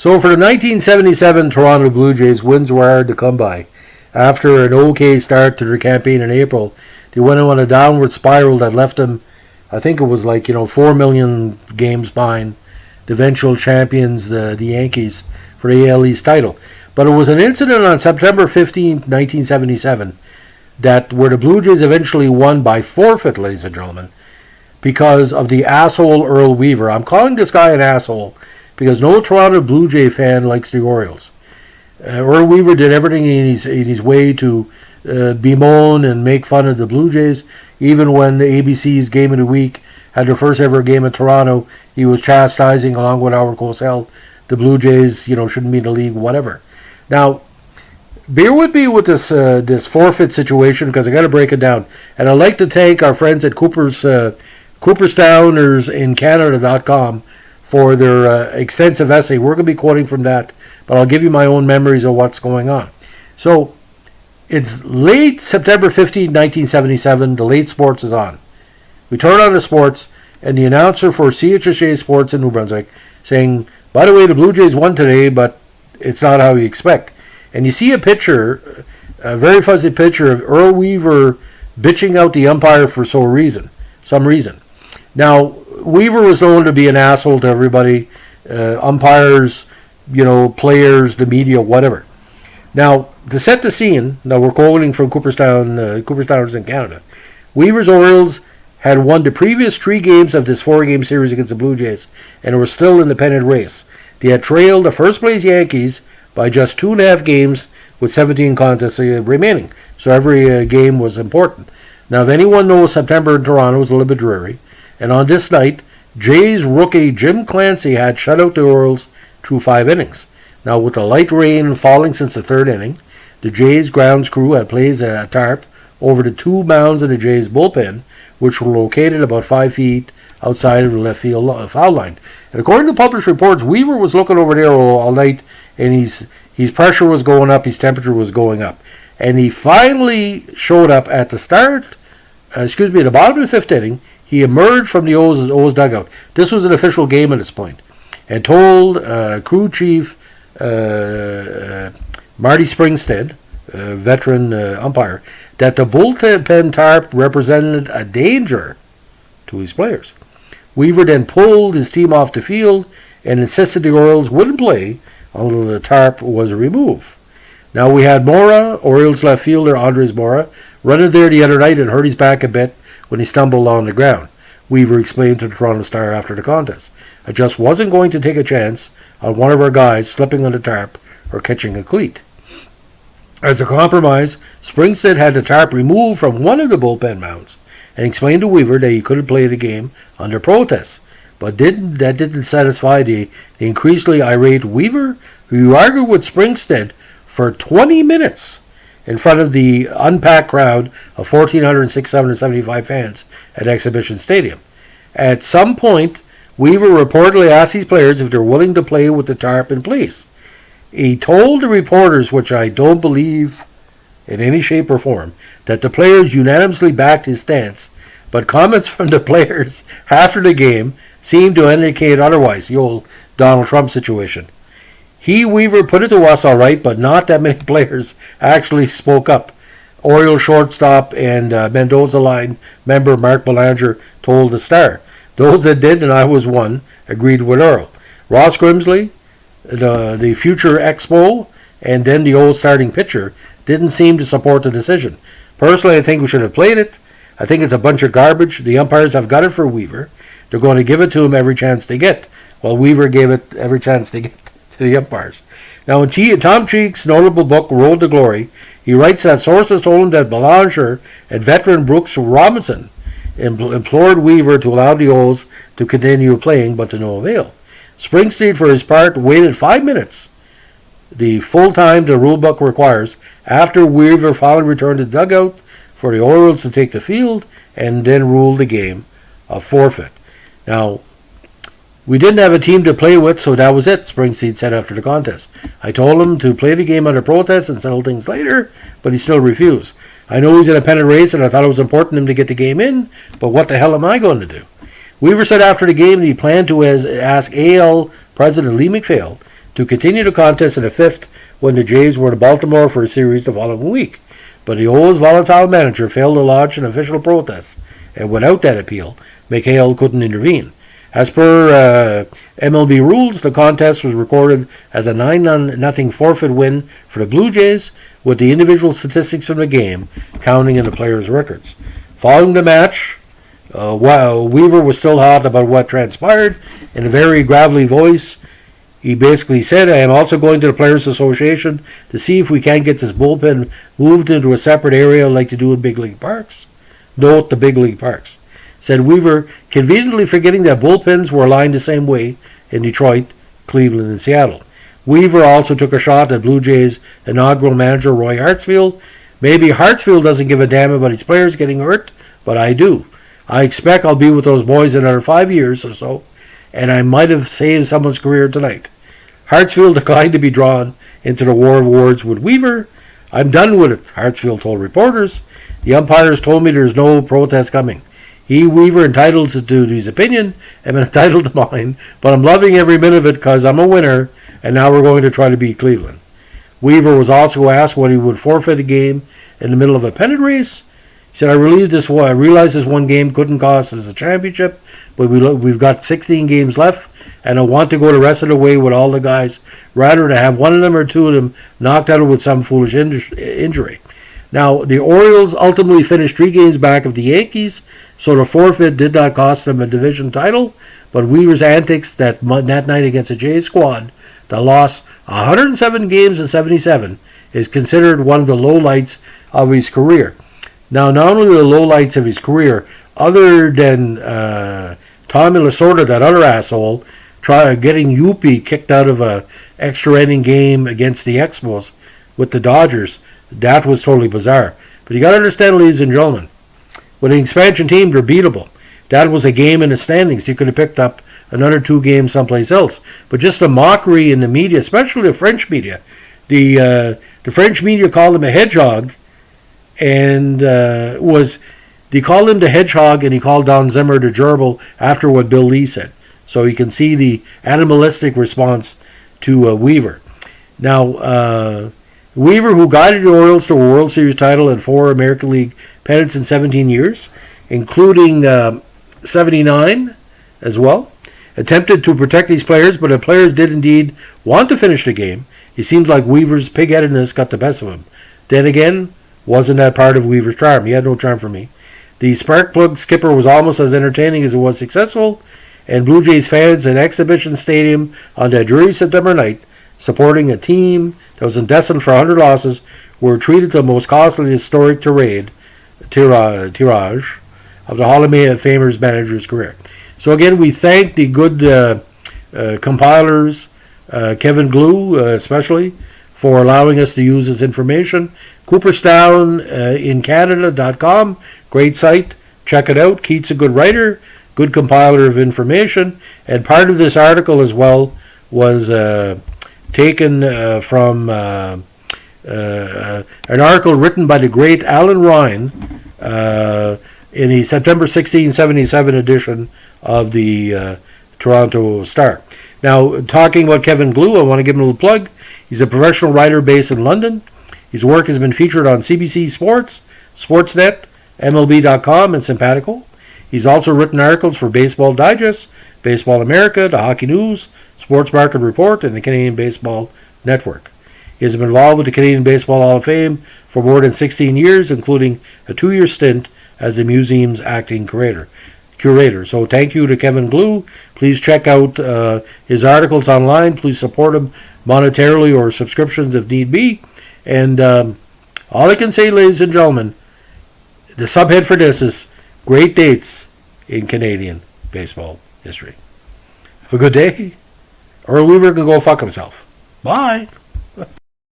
So for the 1977 Toronto Blue Jays, wins were hard to come by. After an okay start to their campaign in April, they went on a downward spiral that left them, I think it was 4 million games behind the eventual champions, the Yankees, for the AL East title. But it was an incident on September 15, 1977, where the Blue Jays eventually won by forfeit, ladies and gentlemen, because of the asshole Earl Weaver. I'm calling this guy an asshole because no Toronto Blue Jay fan likes the Orioles. Earl Weaver did everything in his way to bemoan and make fun of the Blue Jays. Even when the ABC's Game of the Week had their first ever game in Toronto, he was chastising, along with Howard Cosell, the Blue Jays, shouldn't be in the league, whatever. Now, bear with me with this forfeit situation because I got to break it down. And I'd like to thank our friends at Cooperstowners.com for their extensive essay. We're going to be quoting from that, but I'll give you my own memories of what's going on. So, it's late September 15, 1977. The late sports is on. We turn on the sports, and the announcer for CHSA Sports in New Brunswick saying, by the way, the Blue Jays won today, but it's not how you expect. And you see a picture, a very fuzzy picture of Earl Weaver bitching out the umpire for some reason. Now, Weaver was known to be an asshole to everybody, umpires, players, the media, whatever. Now, to set the scene, now we're quoting from Cooperstowners in Canada, Weaver's Orioles had won the previous 3 games of this 4-game series against the Blue Jays and were still in the pennant race. They had trailed the first-place Yankees by just 2.5 games with 17 contests remaining, so every game was important. Now, if anyone knows, September in Toronto was a little bit dreary, and on this night, Jays rookie Jim Clancy had shut out the Orioles through 5 innings. Now, with the light rain falling since the 3rd inning, the Jays grounds crew had plays at Tarp over the 2 mounds in the Jays bullpen, which were located about 5 feet outside of the left field foul line. And according to published reports, Weaver was looking over there all night, and his pressure was going up, his temperature was going up. And he finally showed up at the at the bottom of the 5th inning. He emerged from the O's dugout. This was an official game at this point, and told crew chief Marty Springstead, veteran umpire, that the bullpen tarp represented a danger to his players. Weaver then pulled his team off the field and insisted the Orioles wouldn't play until the tarp was removed. Now we had Mora, Orioles left fielder Andres Mora, running there the other night and hurt his back a bit when he stumbled on the ground. Weaver explained to the Toronto Star after the contest, I just wasn't going to take a chance on one of our guys slipping on the tarp or catching a cleat. As a compromise, Springstead had the tarp removed from one of the bullpen mounds and explained to Weaver that he couldn't play the game under protest. But that didn't satisfy the increasingly irate Weaver, who argued with Springstead for 20 minutes in front of the unpacked crowd of 1,675 fans at Exhibition Stadium. At some point, Weaver reportedly asked his players if they're willing to play with the tarp in place. He told the reporters, which I don't believe in any shape or form, that the players unanimously backed his stance, but comments from the players after the game seemed to indicate otherwise, the old Donald Trump situation. Weaver, put it to us all right, but not that many players actually spoke up. Orioles shortstop and Mendoza line member Mark Belanger told the Star. Those that did, and I was one, agreed with Earl. Ross Grimsley, the future Expo, and then the old starting pitcher, didn't seem to support the decision. Personally, I think we should have played it. I think it's a bunch of garbage. The umpires have got it for Weaver. They're going to give it to him every chance they get. Well, Weaver gave it every chance they get to the umpires. Now, in Tom Cheek's notable book, Road to Glory, he writes that sources told him that Belanger and veteran Brooks Robinson implored Weaver to allow the O's to continue playing, but to no avail. Springstead, for his part, waited 5 minutes, the full time the rulebook requires, after Weaver finally returned to the dugout for the Orioles to take the field and then ruled the game a forfeit. Now, we didn't have a team to play with, so that was it, Springstead said after the contest. I told him to play the game under protest and settle things later, but he still refused. I know he's in a pennant race, and I thought it was important for him to get the game in, but what the hell am I going to do? Weaver said after the game that he planned to ask AL President Lee McPhail to continue the contest in the fifth when the Jays were in Baltimore for a series the following week. But the O's volatile manager failed to lodge an official protest, and without that appeal, McHale couldn't intervene. As per MLB rules, the contest was recorded as a 9-0 forfeit win for the Blue Jays, with the individual statistics from the game counting in the players' records. Following the match, Weaver was still hot about what transpired. In a very gravelly voice, he basically said, "I am also going to the Players Association to see if we can't get this bullpen moved into a separate area like to do in big league parks." Note the big league parks. Said Weaver, conveniently forgetting that bullpens were aligned the same way in Detroit, Cleveland, and Seattle. Weaver also took a shot at Blue Jays inaugural manager Roy Hartsfield. "Maybe Hartsfield doesn't give a damn about his players getting hurt, but I do. I expect I'll be with those boys in another 5 years or so, and I might have saved someone's career tonight." Hartsfield declined to be drawn into the war of words with Weaver. "I'm done with it," Hartsfield told reporters. "The umpires told me there's no protest coming. Weaver, entitled to his opinion, I'm entitled to mine, but I'm loving every minute of it because I'm a winner, and now we're going to try to beat Cleveland." Weaver was also asked when he would forfeit a game in the middle of a pennant race. He said, I realized this one game couldn't cost us a championship, but we've got 16 games left, and I want to go the rest of the way with all the guys, rather to have one of them or two of them knocked out with some foolish injury. Now, the Orioles ultimately finished 3 games back of the Yankees, so the forfeit did not cost them a division title, but Weaver's antics that night against the Jays squad that lost 107 games in 77 is considered one of the lowlights of his career. Now, not only the lowlights of his career, other than Tommy Lasorda, that other asshole, getting Yuppie kicked out of a extra inning game against the Expos with the Dodgers, that was totally bizarre. But you got to understand, ladies and gentlemen, with an expansion team, they're beatable. That was a game in the standings. You could have picked up another 2 games someplace else. But just the mockery in the media, especially the French media. The French media called him a hedgehog, and they called him the hedgehog, and he called Don Zimmer the gerbil after what Bill Lee said. So you can see the animalistic response to Weaver. Now, Weaver, who guided the Orioles to a World Series title and 4 American League pennants in 17 years, including 79 as well, attempted to protect these players, but the players did indeed want to finish the game. It seems like Weaver's pig-headedness got the best of him. Then again, wasn't that part of Weaver's charm? He had no charm for me. The spark plug skipper was almost as entertaining as it was successful, and Blue Jays fans at Exhibition Stadium on that dreary September night, supporting a team that was destined for 100 losses, were treated to the most costly historic tirage of the Hall of Famer's manager's career. So again, we thank the good compilers, Kevin Glue especially, for allowing us to use this information. CooperstownInCanada.com, great site. Check it out. Keith's a good writer, good compiler of information. And part of this article as well was taken from an article written by the great Alan Ryan in the September 1677 edition of the Toronto Star. Now, talking about Kevin Glue, I want to give him a little plug. He's a professional writer based in London. His work has been featured on CBC Sports, Sportsnet, MLB.com, and Simpatico. He's also written articles for Baseball Digest, Baseball America, The Hockey News, Sports Market Report, and the Canadian Baseball Network. He has been involved with the Canadian Baseball Hall of Fame for more than 16 years, including a 2-year stint as the museum's acting curator. So thank you to Kevin Glue. Please check out his articles online. Please support him monetarily or subscriptions if need be. And all I can say, ladies and gentlemen, the subhead for this is great dates in Canadian baseball history. Have a good day. Earl Weaver can go fuck himself. Bye.